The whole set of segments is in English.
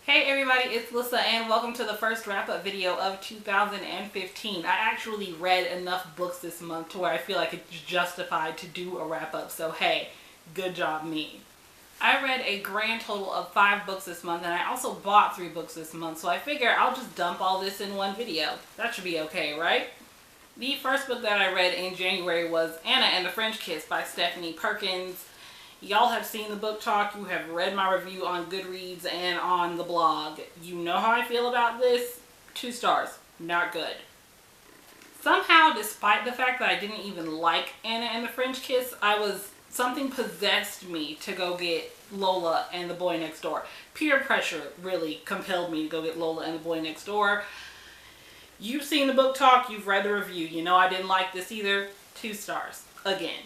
Hey everybody, it's Lissa and welcome to the first wrap-up video of 2015. I actually read enough books this month to where I feel like it's justified to do a wrap-up, so hey, good job me. I read a grand total of 5 books this month and I also bought 3 books this month, so I figure I'll just dump all this in one video. That should be okay, right? The first book that I read in January was Anna and the French Kiss by Stephanie Perkins. Y'all have seen the book talk, you have read my review on Goodreads and on the blog. You know how I feel about this. 2 stars. Not good. Somehow, despite the fact that I didn't even like Anna and the French Kiss, something possessed me to go get Lola and the Boy Next Door. Peer pressure really compelled me to go get Lola and the Boy Next Door. You've seen the book talk, you've read the review. You know I didn't like this either. 2 stars. Again.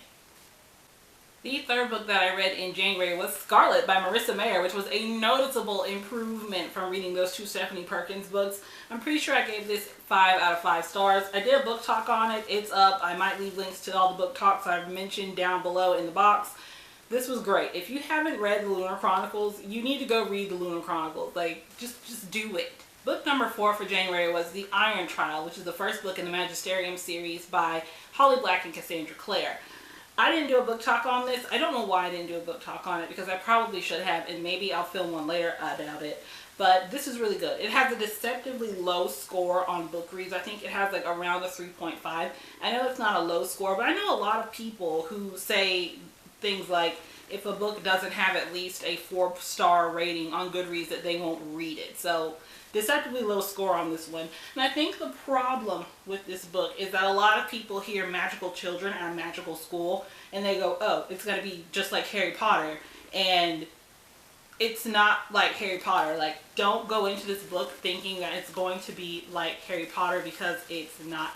The third book that I read in January was Scarlet by Marissa Meyer, which was a noticeable improvement from reading those 2 Stephanie Perkins books. I'm pretty sure I gave this 5 out of 5 stars. I did a book talk on it. It's up. I might leave links to all the book talks I've mentioned down below in the box. This was great. If you haven't read the Lunar Chronicles, you need to go read the Lunar Chronicles. Like, just do it. Book number 4 for January was The Iron Trial, which is the first book in the Magisterium series by Holly Black and Cassandra Clare. I didn't do a book talk on this. I don't know why I didn't do a book talk on it because I probably should have, and maybe I'll film one later. I doubt it. But this is really good. It has a deceptively low score on Goodreads. I think it has like around a 3.5. I know it's not a low score, but I know a lot of people who say things like if a book doesn't have at least a 4-star rating on Goodreads that they won't read it. So deceptively low score on this one. And I think the problem with this book is that a lot of people hear magical children at a magical school and they go, oh, it's going to be just like Harry Potter. And it's not like Harry Potter. Like, don't go into this book thinking that it's going to be like Harry Potter because it's not.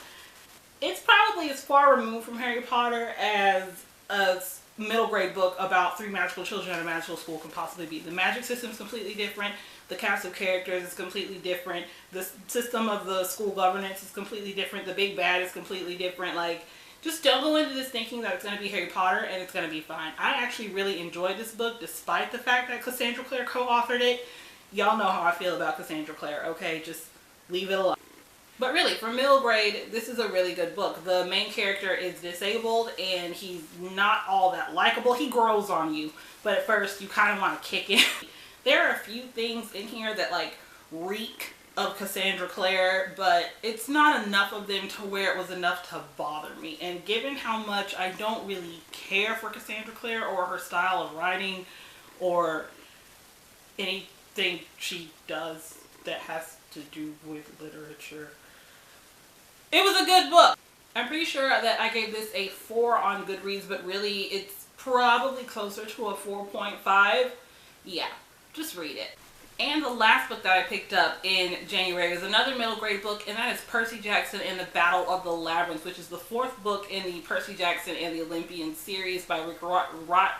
It's probably as far removed from Harry Potter as a middle grade book about 3 magical children at a magical school can possibly be. The magic system is completely different. The cast of characters is completely different. The system of the school governance is completely different. The big bad is completely different. Like, just don't go into this thinking that it's going to be Harry Potter and it's going to be fine. I actually really enjoyed this book despite the fact that Cassandra Clare co-authored it. Y'all know how I feel about Cassandra Clare, okay? Just leave it alone. But really, for middle grade, this is a really good book. The main character is disabled and he's not all that likable. He grows on you, but at first you kind of want to kick him. There are a few things in here that like reek of Cassandra Clare, but it's not enough of them to where it was enough to bother me. And given how much I don't really care for Cassandra Clare or her style of writing or anything she does that has to do with literature, it was a good book. I'm pretty sure that I gave this a 4 on Goodreads, but really it's probably closer to a 4.5. Yeah. Just read it. And the last book that I picked up in January is another middle grade book, and that is Percy Jackson and the Battle of the Labyrinth, which is the 4th book in the Percy Jackson and the Olympian series by Riordan.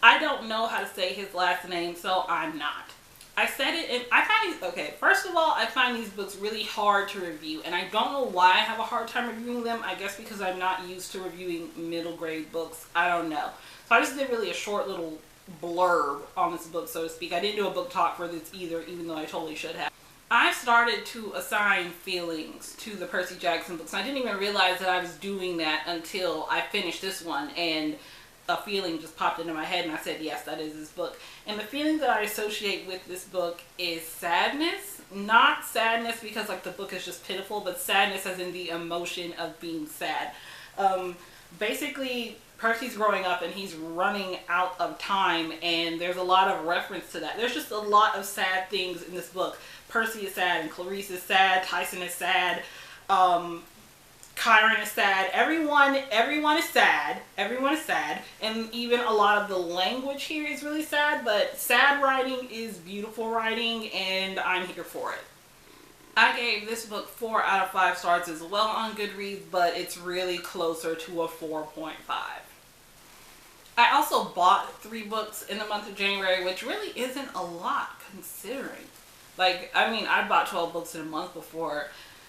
I don't know how to say his last name, so I'm not. I said it, and I find these, okay, first of all, I find these books really hard to review, and I don't know why I have a hard time reviewing them. I guess because I'm not used to reviewing middle grade books. I don't know. So I just did really a short little blurb on this book, so to speak. I didn't do a book talk for this either, even though I totally should have. I started to assign feelings to the Percy Jackson books. I didn't even realize that I was doing that until I finished this one, and a feeling just popped into my head, and I said, yes, that is this book. And the feeling that I associate with this book is sadness. Not sadness because like the book is just pitiful, but sadness as in the emotion of being sad. Basically, Percy's growing up and he's running out of time, and there's a lot of reference to that. There's just a lot of sad things in this book. Percy is sad, and Clarice is sad, Tyson is sad, Chiron is sad. Everyone is sad. Everyone is sad, and even a lot of the language here is really sad, but sad writing is beautiful writing, and I'm here for it. I gave this book 4 out of 5 stars as well on Goodreads, but it's really closer to a 4.5. I also bought 3 books in the month of January, which really isn't a lot considering. Like, I mean, I bought 12 books in a month before.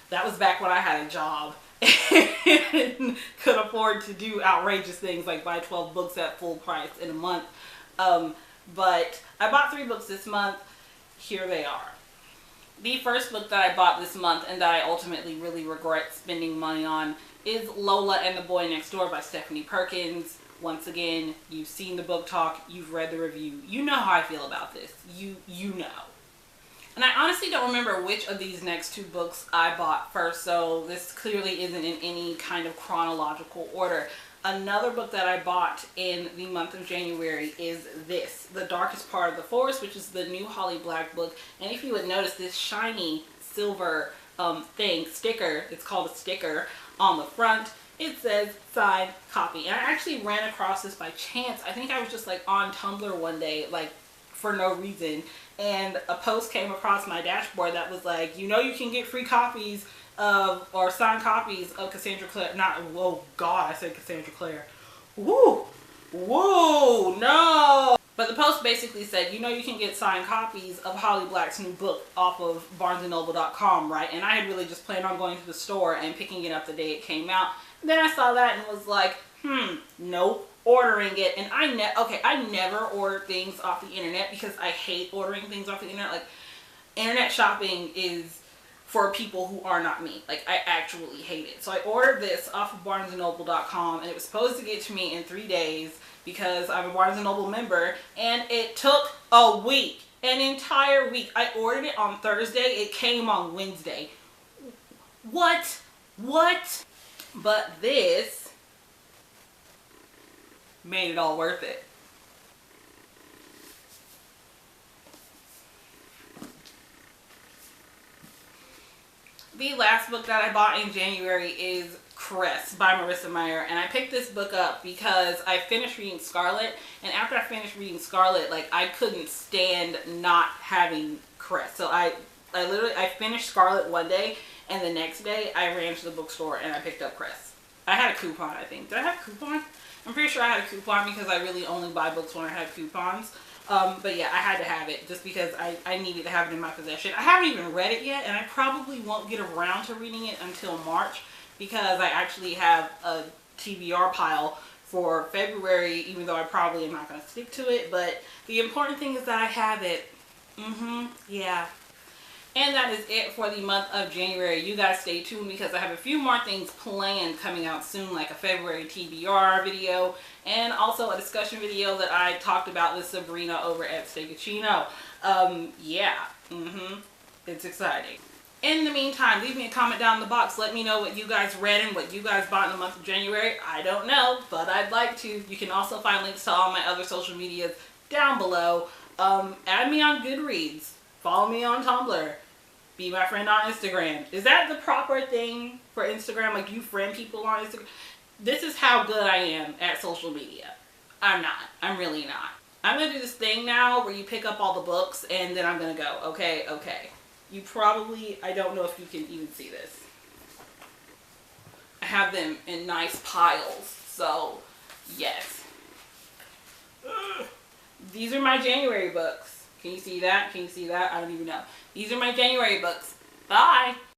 That was back when I had a job and could afford to do outrageous things like buy 12 books at full price in a month. But I bought 3 books this month. Here they are. The first book that I bought this month and that I ultimately really regret spending money on is Lola and the Boy Next Door by Stephanie Perkins. Once again, you've seen the book talk, you've read the review, you know how I feel about this. You know. And I honestly don't remember which of these next two books I bought first, so this clearly isn't in any kind of chronological order. Another book that I bought in the month of January is this, The Darkest Part of the Forest, which is the new Holly Black book. And if you would notice this shiny silver sticker, it's called a sticker, on the front, it says signed copy. And I actually ran across this by chance. I think I was just like on Tumblr one day, like for no reason, and a post came across my dashboard that was like, you know, you can get free copies of, or signed copies of Cassandra Clare, oh god, I said Cassandra Clare. Woo! Whoa, no! But the post basically said, you know, you can get signed copies of Holly Black's new book off of barnesandnoble.com, right? And I had really just planned on going to the store and picking it up the day it came out. And then I saw that and was like, nope, ordering it. And I never order things off the internet because I hate ordering things off the internet. Like, internet shopping is for people who are not me. Like, I actually hate it. So I ordered this off of barnesandnoble.com, and it was supposed to get to me in 3 days because I'm a Barnes & Noble member, and it took a week, an entire week. I ordered it on Thursday, it came on Wednesday. What? But this made it all worth it. The last book that I bought in January is Cress by Marissa Meyer, and I picked this book up because I finished reading Scarlet, and after I finished reading Scarlet, like, I couldn't stand not having Cress. So I finished Scarlet one day, and the next day I ran to the bookstore and I picked up Cress. I had a coupon, I think. Did I have a coupon? I'm pretty sure I had a coupon because I really only buy books when I have coupons. But yeah, I had to have it just because I needed to have it in my possession. I haven't even read it yet, and I probably won't get around to reading it until March because I actually have a TBR pile for February, even though I probably am not going to stick to it. But the important thing is that I have it. Yeah. And that is it for the month of January. You guys stay tuned because I have a few more things planned coming out soon, like a February TBR video and also a discussion video that I talked about with Sabrina over at Steakachino. It's exciting. In the meantime, leave me a comment down in the box. Let me know what you guys read and what you guys bought in the month of January. I don't know, but I'd like to. You can also find links to all my other social medias down below. Add me on Goodreads. Follow me on Tumblr. Be my friend on Instagram. Is that the proper thing for Instagram? Like, you friend people on Instagram? This is how good I am at social media. I'm not. I'm really not. I'm going to do this thing now where you pick up all the books and then I'm going to go. Okay. You probably, I don't know if you can even see this. I have them in nice piles. So, yes. These are my January books. Can you see that? I don't even know. These are my January books. Bye!